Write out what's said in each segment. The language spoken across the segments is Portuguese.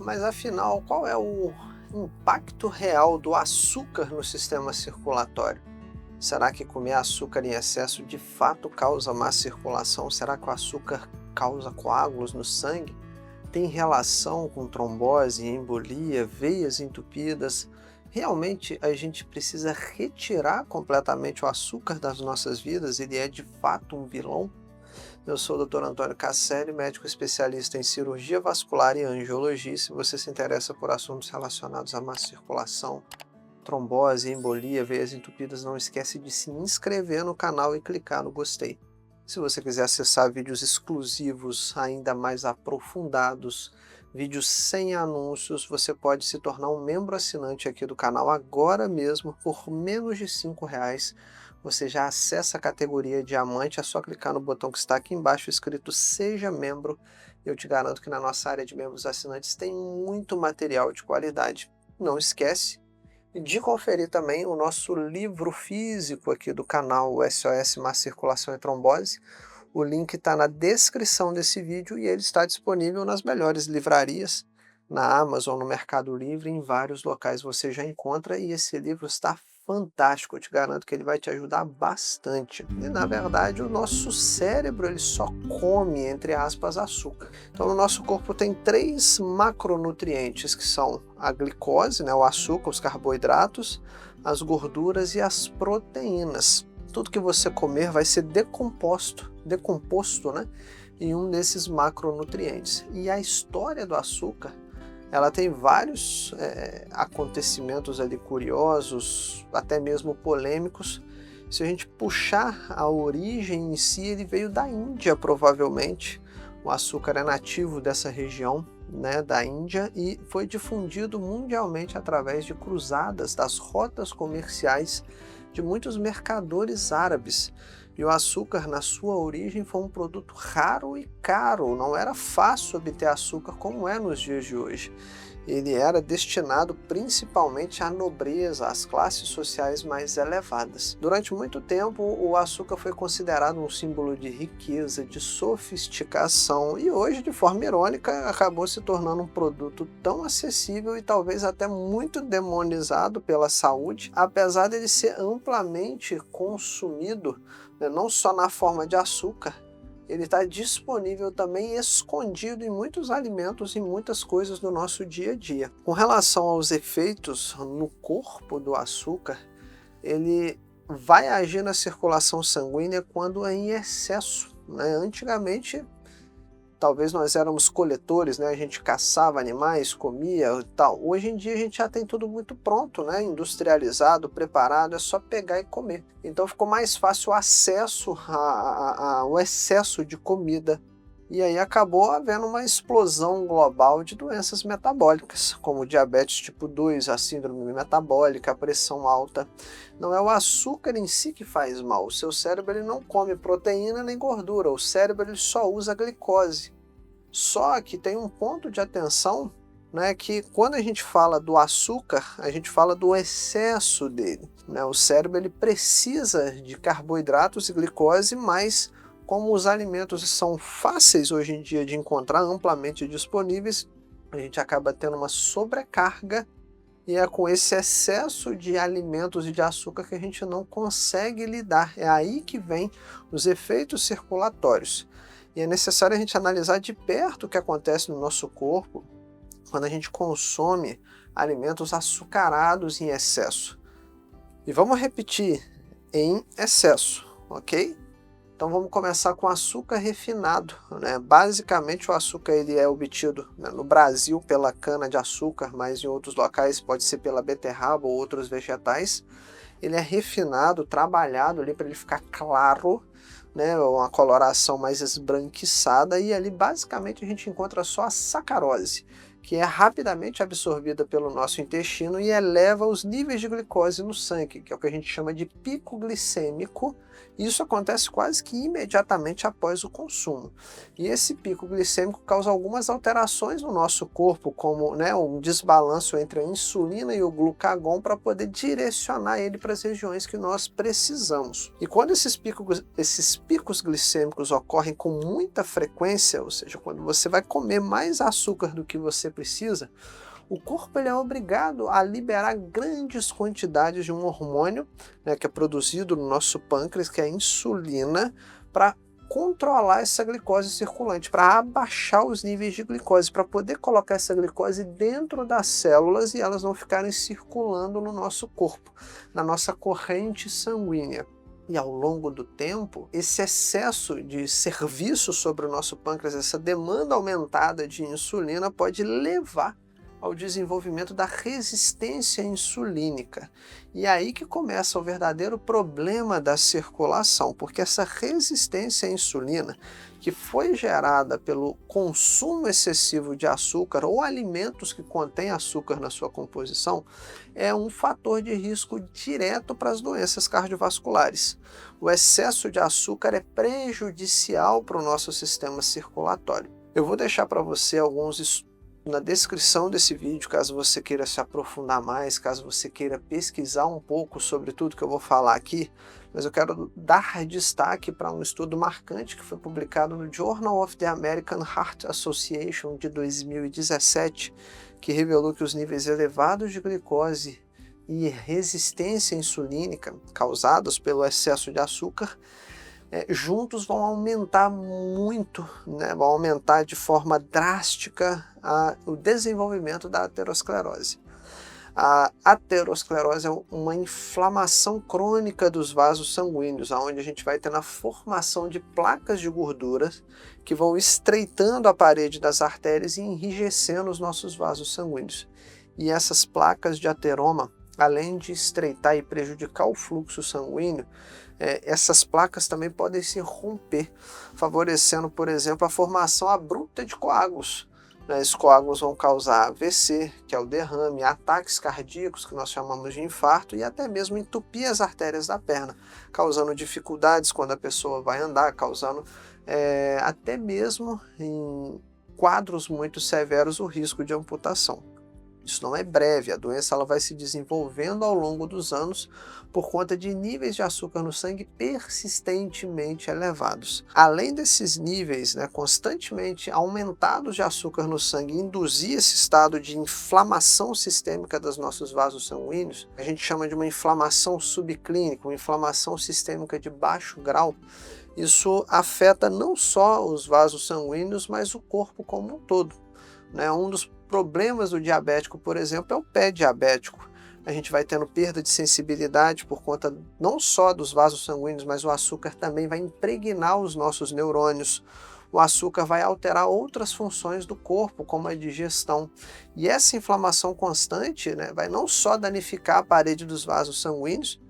Mas afinal, qual é o impacto real do açúcar no sistema circulatório? Será que comer açúcar em excesso de fato causa má circulação? Será que o açúcar causa coágulos no sangue? Tem relação com trombose, embolia, veias entupidas? Realmente a gente precisa retirar completamente o açúcar das nossas vidas? Ele é de fato um vilão? Eu sou o Dr. Antônio Casselli, médico especialista em cirurgia vascular e angiologia. Se você se interessa por assuntos relacionados à má circulação, trombose, embolia, veias entupidas, não esquece de se inscrever no canal e clicar no gostei. Se você quiser acessar vídeos exclusivos ainda mais aprofundados, vídeos sem anúncios, você pode se tornar um membro assinante aqui do canal agora mesmo por menos de R$ 5. Você já acessa a categoria Diamante, é só clicar no botão que está aqui embaixo escrito Seja Membro. Eu te garanto que na nossa área de membros assinantes tem muito material de qualidade. Não esquece de conferir também o nosso livro físico aqui do canal, o SOS Má Circulação e Trombose. O link está na descrição desse vídeo e ele está disponível nas melhores livrarias, na Amazon, no Mercado Livre, em vários locais você já encontra, e esse livro está fantástico, eu te garanto que ele vai te ajudar bastante. E na verdade o nosso cérebro ele só come, entre aspas, açúcar. Então no nosso corpo tem 3 macronutrientes, que são a glicose, né, o açúcar, os carboidratos, as gorduras e as proteínas. Tudo que você comer vai ser decomposto, né, em um desses macronutrientes. E a história do açúcar, ela tem vários acontecimentos ali curiosos, até mesmo polêmicos. Se a gente puxar a origem em si, ele veio da Índia, provavelmente. O açúcar é nativo dessa região, né, da Índia, e foi difundido mundialmente através de cruzadas, das rotas comerciais de muitos mercadores árabes. E o açúcar, na sua origem, foi um produto raro e caro. Não era fácil obter açúcar como é nos dias de hoje. Ele era destinado principalmente à nobreza, às classes sociais mais elevadas. Durante muito tempo, o açúcar foi considerado um símbolo de riqueza, de sofisticação, e hoje, de forma irônica, acabou se tornando um produto tão acessível e talvez até muito demonizado pela saúde, apesar dele ser amplamente consumido, né, não só na forma de açúcar. Ele está disponível também escondido em muitos alimentos e muitas coisas do nosso dia a dia. Com relação aos efeitos no corpo do açúcar, ele vai agir na circulação sanguínea quando é em excesso, né? Antigamente, talvez nós éramos coletores, né? A gente caçava animais, comia e tal. Hoje em dia a gente já tem tudo muito pronto, né? Industrializado, preparado, é só pegar e comer. Então ficou mais fácil o acesso ao excesso de comida. E aí acabou havendo uma explosão global de doenças metabólicas, como diabetes tipo 2, a síndrome metabólica, a pressão alta. Não é o açúcar em si que faz mal, o seu cérebro ele não come proteína nem gordura, o cérebro ele só usa glicose. Só que tem um ponto de atenção, né, que quando a gente fala do açúcar, a gente fala do excesso dele, né? O cérebro ele precisa de carboidratos e glicose, mas como os alimentos são fáceis hoje em dia de encontrar, amplamente disponíveis, a gente acaba tendo uma sobrecarga, e é com esse excesso de alimentos e de açúcar que a gente não consegue lidar. É aí que vem os efeitos circulatórios. E é necessário a gente analisar de perto o que acontece no nosso corpo quando a gente consome alimentos açucarados em excesso. E vamos repetir, em excesso, ok? Então vamos começar com açúcar refinado, né? Basicamente o açúcar ele é obtido, né, no Brasil pela cana-de-açúcar, mas em outros locais pode ser pela beterraba ou outros vegetais. Ele é refinado, trabalhado ali para ele ficar claro, né, uma coloração mais esbranquiçada, e ali basicamente a gente encontra só a sacarose, que é rapidamente absorvida pelo nosso intestino e eleva os níveis de glicose no sangue, que é o que a gente chama de pico glicêmico, Isso acontece quase que imediatamente após o consumo. E esse pico glicêmico causa algumas alterações no nosso corpo, como, um desbalanço entre a insulina e o glucagon para poder direcionar ele para as regiões que nós precisamos. E quando esses picos glicêmicos ocorrem com muita frequência, ou seja, quando você vai comer mais açúcar do que você precisa, o corpo ele é obrigado a liberar grandes quantidades de um hormônio, que é produzido no nosso pâncreas, que é a insulina, para controlar essa glicose circulante, para abaixar os níveis de glicose, para poder colocar essa glicose dentro das células e elas não ficarem circulando no nosso corpo, na nossa corrente sanguínea. E ao longo do tempo, esse excesso de serviço sobre o nosso pâncreas, essa demanda aumentada de insulina pode levar ao desenvolvimento da resistência insulínica. E é aí que começa o verdadeiro problema da circulação, porque essa resistência à insulina, que foi gerada pelo consumo excessivo de açúcar ou alimentos que contêm açúcar na sua composição, é um fator de risco direto para as doenças cardiovasculares. O excesso de açúcar é prejudicial para o nosso sistema circulatório. Eu vou deixar para você alguns estudos na descrição desse vídeo, caso você queira se aprofundar mais, caso você queira pesquisar um pouco sobre tudo que eu vou falar aqui, mas eu quero dar destaque para um estudo marcante que foi publicado no Journal of the American Heart Association de 2017, que revelou que os níveis elevados de glicose e resistência insulínica causados pelo excesso de açúcar juntos vão aumentar muito, vão aumentar de forma drástica o desenvolvimento da aterosclerose. A aterosclerose é uma inflamação crônica dos vasos sanguíneos, onde a gente vai ter a formação de placas de gordura que vão estreitando a parede das artérias e enrijecendo os nossos vasos sanguíneos. E essas placas de ateroma, além de estreitar e prejudicar o fluxo sanguíneo, essas placas também podem se romper, favorecendo, por exemplo, a formação abrupta de coágulos. Esses coágulos vão causar AVC, que é o derrame, ataques cardíacos, que nós chamamos de infarto, e até mesmo entupir as artérias da perna, causando dificuldades quando a pessoa vai andar, causando até mesmo em quadros muito severos o risco de amputação. Isso não é breve, a doença ela vai se desenvolvendo ao longo dos anos por conta de níveis de açúcar no sangue persistentemente elevados. Além desses níveis constantemente aumentados de açúcar no sangue induzir esse estado de inflamação sistêmica dos nossos vasos sanguíneos, a gente chama de uma inflamação subclínica, uma inflamação sistêmica de baixo grau. Isso afeta não só os vasos sanguíneos, mas o corpo como um todo. Um dos problemas do diabético, por exemplo, é o pé diabético. A gente vai tendo perda de sensibilidade por conta não só dos vasos sanguíneos, mas o açúcar também vai impregnar os nossos neurônios. O açúcar vai alterar outras funções do corpo, como a digestão. E essa inflamação constante vai não só danificar a parede dos vasos sanguíneos,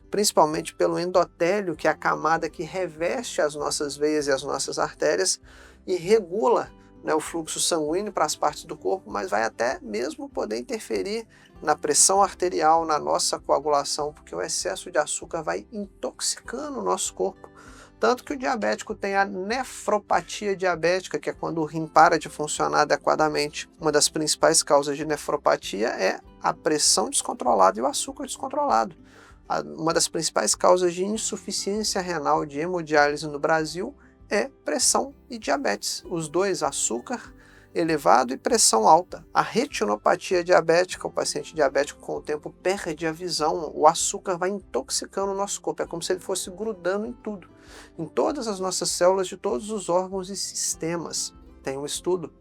principalmente pelo endotélio, que é a camada que reveste as nossas veias e as nossas artérias e regula o fluxo sanguíneo para as partes do corpo, mas vai até mesmo poder interferir na pressão arterial, na nossa coagulação, porque o excesso de açúcar vai intoxicando o nosso corpo. Tanto que o diabético tem a nefropatia diabética, que é quando o rim para de funcionar adequadamente. Uma das principais causas de nefropatia é a pressão descontrolada e o açúcar descontrolado. Uma das principais causas de insuficiência renal, de hemodiálise no Brasil, é pressão e diabetes. Os dois, açúcar elevado e pressão alta. A retinopatia diabética, o paciente diabético com o tempo perde a visão, o açúcar vai intoxicando o nosso corpo, é como se ele fosse grudando em tudo, em todas as nossas células de todos os órgãos e sistemas. Tem um estudo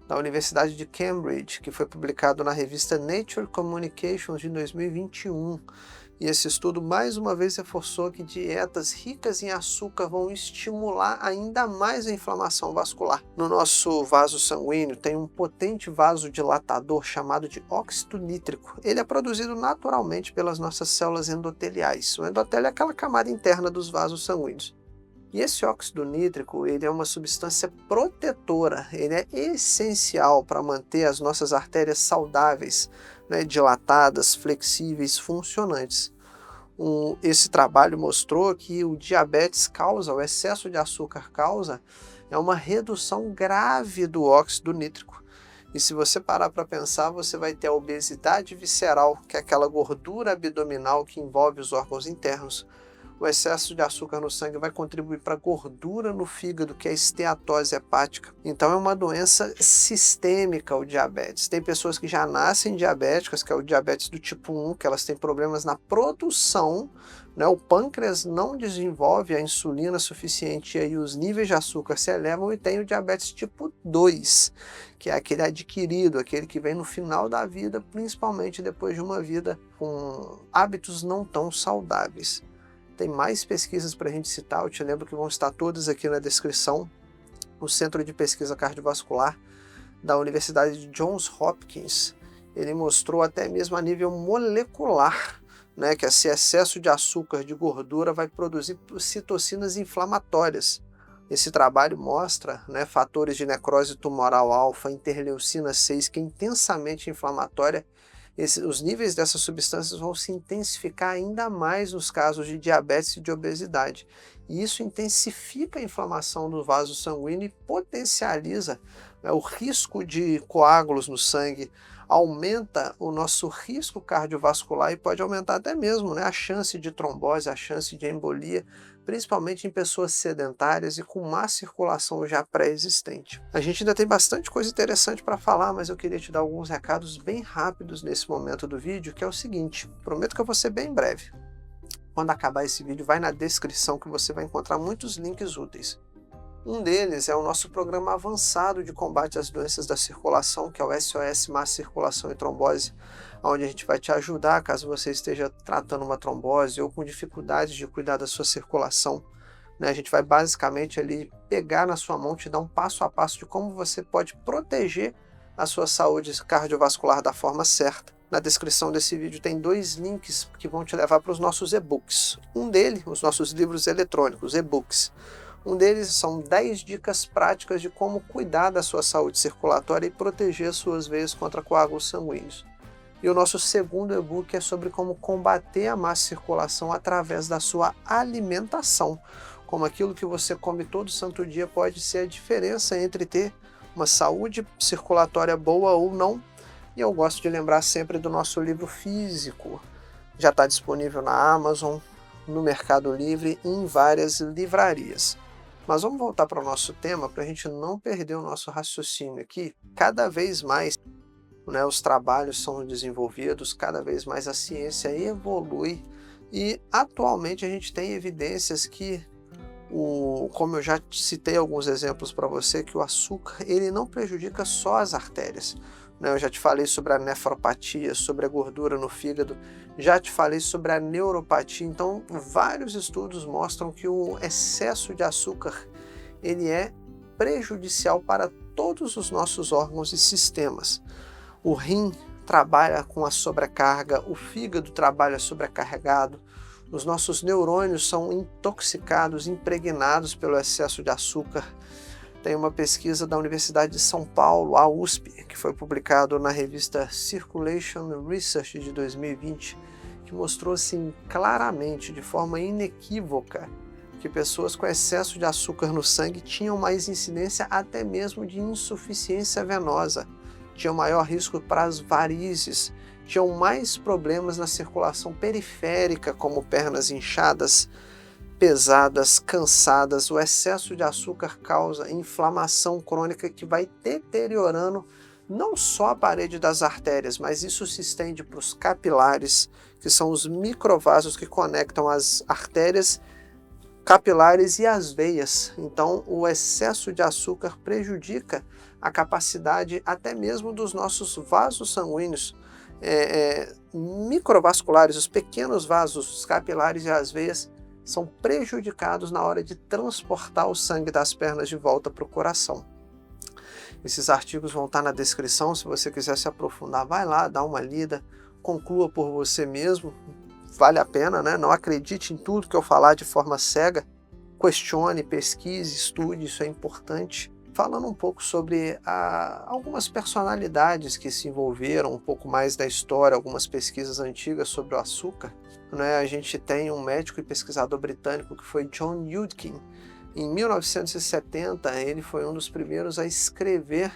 da Universidade de Cambridge, que foi publicado na revista Nature Communications de 2021. E esse estudo mais uma vez reforçou que dietas ricas em açúcar vão estimular ainda mais a inflamação vascular. No nosso vaso sanguíneo tem um potente vasodilatador chamado de óxido nítrico. Ele é produzido naturalmente pelas nossas células endoteliais. O endotélio é aquela camada interna dos vasos sanguíneos. E esse óxido nítrico ele é uma substância protetora, ele é essencial para manter as nossas artérias saudáveis, dilatadas, flexíveis, funcionantes. Esse trabalho mostrou que o diabetes causa, o excesso de açúcar causa, uma redução grave do óxido nítrico. E se você parar para pensar, você vai ter a obesidade visceral, que é aquela gordura abdominal que envolve os órgãos internos. O excesso de açúcar no sangue vai contribuir para a gordura no fígado, que é a esteatose hepática. Então é uma doença sistêmica o diabetes. Tem pessoas que já nascem diabéticas, que é o diabetes do tipo 1, que elas têm problemas na produção, né? O pâncreas não desenvolve a insulina suficiente e aí os níveis de açúcar se elevam, e tem o diabetes tipo 2, que é aquele adquirido, aquele que vem no final da vida, principalmente depois de uma vida com hábitos não tão saudáveis. Tem mais pesquisas para a gente citar, eu te lembro que vão estar todas aqui na descrição. O Centro de Pesquisa Cardiovascular da Universidade de Johns Hopkins, ele mostrou até mesmo a nível molecular, né, que esse excesso de açúcar, de gordura, vai produzir citocinas inflamatórias. Esse trabalho mostra, né, fatores de necrose tumoral alfa, interleucina 6, que é intensamente inflamatória. Os níveis dessas substâncias vão se intensificar ainda mais nos casos de diabetes e de obesidade. E isso intensifica a inflamação do vaso sanguíneo e potencializa, né, o risco de coágulos no sangue, aumenta o nosso risco cardiovascular e pode aumentar até mesmo, né, a chance de trombose, a chance de embolia, principalmente em pessoas sedentárias e com má circulação já pré-existente. A gente ainda tem bastante coisa interessante para falar, mas eu queria te dar alguns recados bem rápidos nesse momento do vídeo, que é o seguinte: prometo que eu vou ser bem breve. Quando acabar esse vídeo, vai na descrição que você vai encontrar muitos links úteis. Um deles é o nosso programa avançado de combate às doenças da circulação, que é o SOS Má Circulação e Trombose, onde a gente vai te ajudar caso você esteja tratando uma trombose ou com dificuldades de cuidar da sua circulação. A gente vai basicamente ali pegar na sua mão, te dar um passo a passo de como você pode proteger a sua saúde cardiovascular da forma certa. Na descrição desse vídeo tem 2 links que vão te levar para os nossos e-books. Um deles, os nossos livros eletrônicos, e-books. Um deles são 10 dicas práticas de como cuidar da sua saúde circulatória e proteger as suas veias contra coágulos sanguíneos. E o nosso segundo e-book é sobre como combater a má circulação através da sua alimentação. Como aquilo que você come todo santo dia pode ser a diferença entre ter uma saúde circulatória boa ou não. E eu gosto de lembrar sempre do nosso livro físico. Já está disponível na Amazon, no Mercado Livre e em várias livrarias. Mas vamos voltar para o nosso tema, para a gente não perder o nosso raciocínio aqui. Cada vez mais, né, os trabalhos são desenvolvidos, cada vez mais a ciência evolui e atualmente a gente tem evidências que, como eu já citei alguns exemplos para você, que o açúcar ele não prejudica só as artérias. Eu já te falei sobre a nefropatia, sobre a gordura no fígado, já te falei sobre a neuropatia. Então, vários estudos mostram que o excesso de açúcar ele é prejudicial para todos os nossos órgãos e sistemas. O rim trabalha com a sobrecarga, o fígado trabalha sobrecarregado, os nossos neurônios são intoxicados, impregnados pelo excesso de açúcar. Tem uma pesquisa da Universidade de São Paulo, a USP, que foi publicado na revista Circulation Research de 2020, que mostrou assim claramente, de forma inequívoca, que pessoas com excesso de açúcar no sangue tinham mais incidência até mesmo de insuficiência venosa, tinham maior risco para as varizes, tinham mais problemas na circulação periférica, como pernas inchadas, pesadas, cansadas. O excesso de açúcar causa inflamação crônica que vai deteriorando não só a parede das artérias, mas isso se estende para os capilares, que são os microvasos que conectam as artérias capilares e as veias. Então, o excesso de açúcar prejudica a capacidade até mesmo dos nossos vasos sanguíneos microvasculares, os pequenos vasos, os capilares e as veias são prejudicados na hora de transportar o sangue das pernas de volta para o coração. Esses artigos vão estar na descrição, se você quiser se aprofundar, vai lá, dá uma lida, conclua por você mesmo, vale a pena, né? Não acredite em tudo que eu falar de forma cega, questione, pesquise, estude, isso é importante. Falando um pouco sobre algumas personalidades que se envolveram, um pouco mais da história, algumas pesquisas antigas sobre o açúcar, né, a gente tem um médico e pesquisador britânico que foi John Yudkin. Em 1970, ele foi um dos primeiros a escrever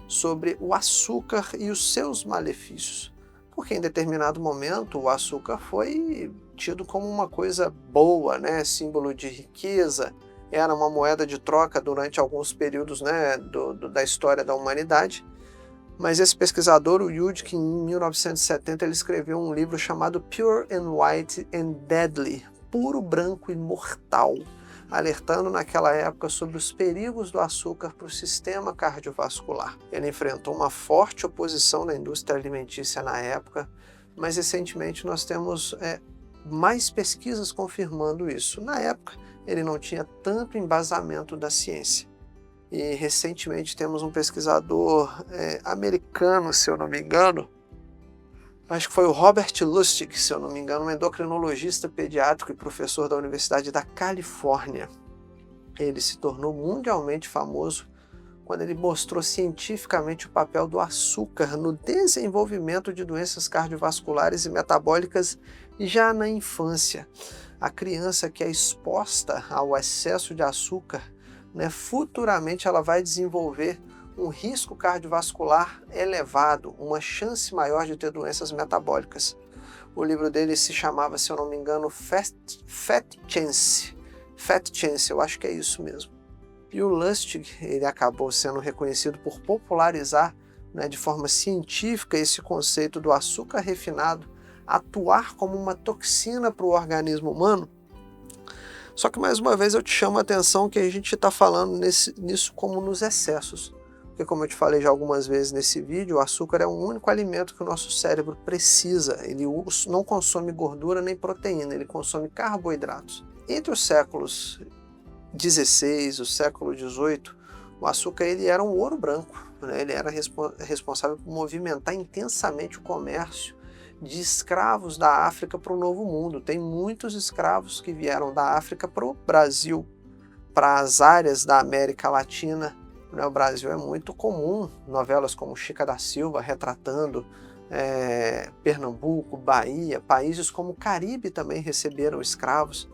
sobre o açúcar e os seus malefícios, porque em determinado momento o açúcar foi tido como uma coisa boa, né, símbolo de riqueza, era uma moeda de troca durante alguns períodos, né, da história da humanidade. Mas esse pesquisador, o Yudkin, em 1970, ele escreveu um livro chamado Pure and White and Deadly, puro, branco e mortal, alertando naquela época sobre os perigos do açúcar para o sistema cardiovascular. Ele enfrentou uma forte oposição da indústria alimentícia na época, mas recentemente nós temos mais pesquisas confirmando isso. Na época, ele não tinha tanto embasamento da ciência. E recentemente temos um pesquisador americano, se eu não me engano, acho que foi o Robert Lustig, se eu não me engano, um endocrinologista pediátrico e professor da Universidade da Califórnia. Ele se tornou mundialmente famoso quando ele mostrou cientificamente o papel do açúcar no desenvolvimento de doenças cardiovasculares e metabólicas já na infância. A criança que é exposta ao excesso de açúcar, futuramente ela vai desenvolver um risco cardiovascular elevado, uma chance maior de ter doenças metabólicas. O livro dele se chamava, se eu não me engano, Fat Chance, eu acho que é isso mesmo. E o Lustig, ele acabou sendo reconhecido por popularizar, de forma científica esse conceito do açúcar refinado atuar como uma toxina para o organismo humano. Só que, mais uma vez, eu te chamo a atenção que a gente está falando nisso como nos excessos. Porque, como eu te falei já algumas vezes nesse vídeo, o açúcar é o único alimento que o nosso cérebro precisa. Ele não consome gordura nem proteína, ele consome carboidratos. Entre os séculos XVI, o século XVIII, o açúcar ele era um ouro branco. Ele era responsável por movimentar intensamente o comércio de escravos da África para o Novo Mundo. Tem muitos escravos que vieram da África para o Brasil, para as áreas da América Latina. O Brasil é muito comum, novelas como Chica da Silva retratando Pernambuco, Bahia, países como o Caribe também receberam escravos.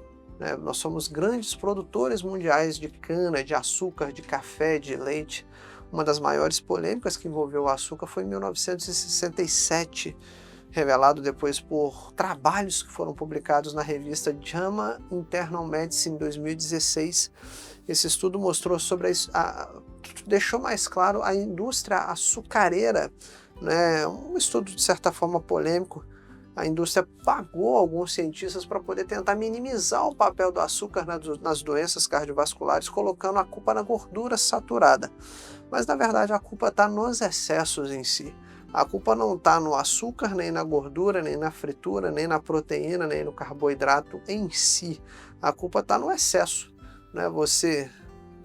Nós somos grandes produtores mundiais de cana, de açúcar, de café, de leite. Uma das maiores polêmicas que envolveu o açúcar foi em 1967, revelado depois por trabalhos que foram publicados na revista JAMA Internal Medicine em 2016. Esse estudo mostrou sobre deixou mais claro a indústria açucareira, um estudo de certa forma polêmico. A indústria pagou alguns cientistas para poder tentar minimizar o papel do açúcar nas doenças cardiovasculares, colocando a culpa na gordura saturada. Mas, na verdade, a culpa está nos excessos em si. A culpa não está no açúcar, nem na gordura, nem na fritura, nem na proteína, nem no carboidrato em si. A culpa está no excesso. Você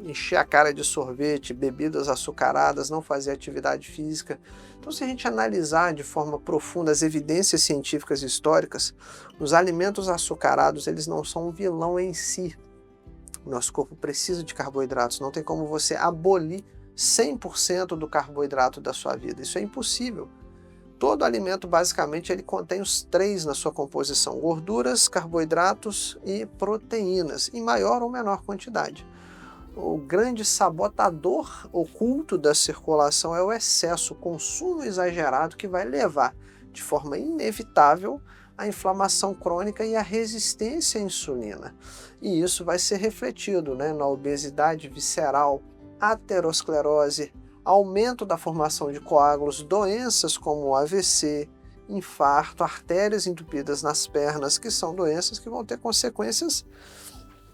encher a cara de sorvete, bebidas açucaradas, não fazer atividade física. Então, se a gente analisar de forma profunda as evidências científicas e históricas, os alimentos açucarados eles não são um vilão em si. Nosso corpo precisa de carboidratos, não tem como você abolir 100% do carboidrato da sua vida. Isso é impossível. Todo alimento, basicamente, ele contém os três na sua composição: gorduras, carboidratos e proteínas, em maior ou menor quantidade. O grande sabotador oculto da circulação é o excesso, o consumo exagerado que vai levar, de forma inevitável, à inflamação crônica e à resistência à insulina. E isso vai ser refletido na obesidade visceral, aterosclerose, aumento da formação de coágulos, doenças como o AVC, infarto, artérias entupidas nas pernas, que são doenças que vão ter consequências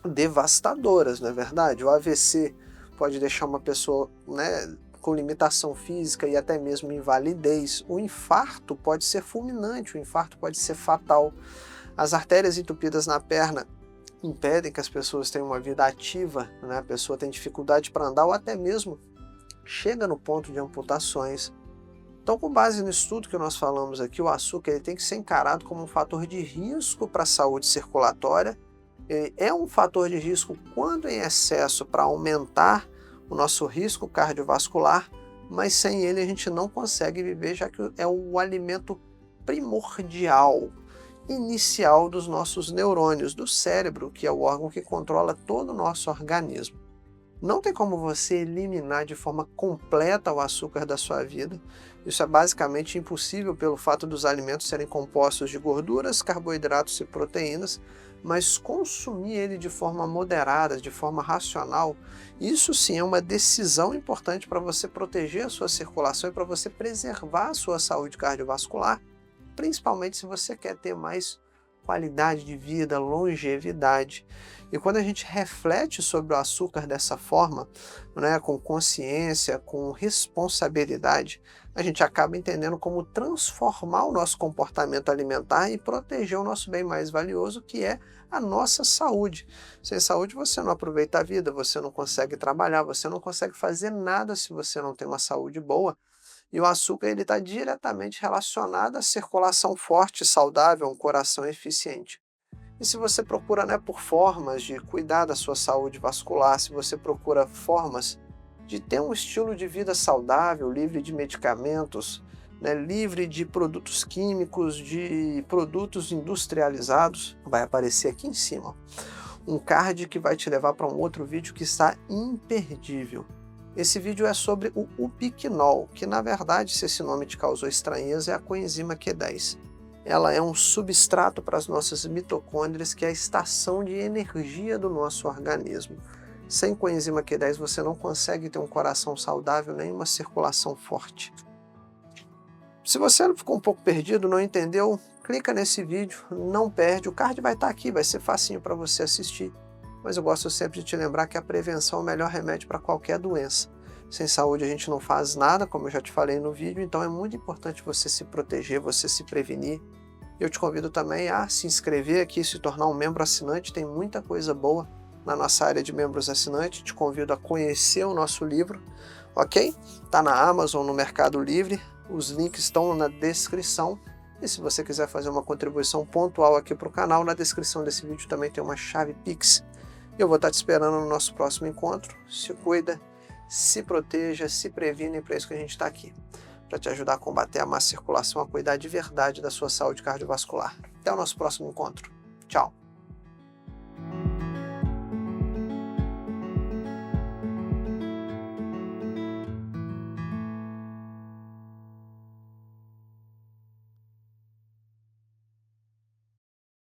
devastadoras, não é verdade? O AVC pode deixar uma pessoa com limitação física e até mesmo invalidez. O infarto pode ser fulminante, o infarto pode ser fatal. As artérias entupidas na perna impedem que as pessoas tenham uma vida ativa, a pessoa tem dificuldade para andar ou até mesmo chega no ponto de amputações. Então, com base no estudo que nós falamos aqui, o açúcar ele tem que ser encarado como um fator de risco para a saúde circulatória. Ele é um fator de risco quando em excesso para aumentar o nosso risco cardiovascular, mas sem ele a gente não consegue viver, já que é o alimento primordial. inicial dos nossos neurônios, do cérebro, que é o órgão que controla todo o nosso organismo. Não tem como você eliminar de forma completa o açúcar da sua vida. Isso é basicamente impossível pelo fato dos alimentos serem compostos de gorduras, carboidratos e proteínas, mas consumir ele de forma moderada, de forma racional, isso sim é uma decisão importante para você proteger a sua circulação e para você preservar a sua saúde cardiovascular, principalmente se você quer ter mais qualidade de vida, longevidade. E quando a gente reflete sobre o açúcar dessa forma, né, com consciência, com responsabilidade, a gente acaba entendendo como transformar o nosso comportamento alimentar e proteger o nosso bem mais valioso, que é a nossa saúde. Sem saúde você não aproveita a vida, você não consegue trabalhar, você não consegue fazer nada se você não tem uma saúde boa. E o açúcar ele está diretamente relacionado à circulação forte e saudável, a um coração eficiente. E se você procura, né, por formas de cuidar da sua saúde vascular, se você procura formas de ter um estilo de vida saudável, livre de medicamentos, né, livre de produtos químicos, de produtos industrializados, vai aparecer aqui em cima um card que vai te levar para um outro vídeo que está imperdível. Esse vídeo é sobre o ubiquinol, que na verdade, se esse nome te causou estranheza, é a coenzima Q10. Ela é um substrato para as nossas mitocôndrias, que é a estação de energia do nosso organismo. Sem coenzima Q10 você não consegue ter um coração saudável nem uma circulação forte. Se você ficou um pouco perdido, não entendeu, clica nesse vídeo, não perde, o card vai estar aqui, vai ser facinho para você assistir. Mas eu gosto sempre de te lembrar que a prevenção é o melhor remédio para qualquer doença. Sem saúde a gente não faz nada, como eu já te falei no vídeo, então é muito importante você se proteger, você se prevenir. Eu te convido também a se inscrever aqui, se tornar um membro assinante, tem muita coisa boa na nossa área de membros assinantes. Te convido a conhecer o nosso livro, ok? Está na Amazon, no Mercado Livre, os links estão na descrição. E se você quiser fazer uma contribuição pontual aqui para o canal, na descrição desse vídeo também tem uma chave Pix. Eu vou estar te esperando no nosso próximo encontro. Se cuida, se proteja, se previne, para isso que a gente está aqui. Para te ajudar a combater a má circulação, a cuidar de verdade da sua saúde cardiovascular. Até o nosso próximo encontro. Tchau!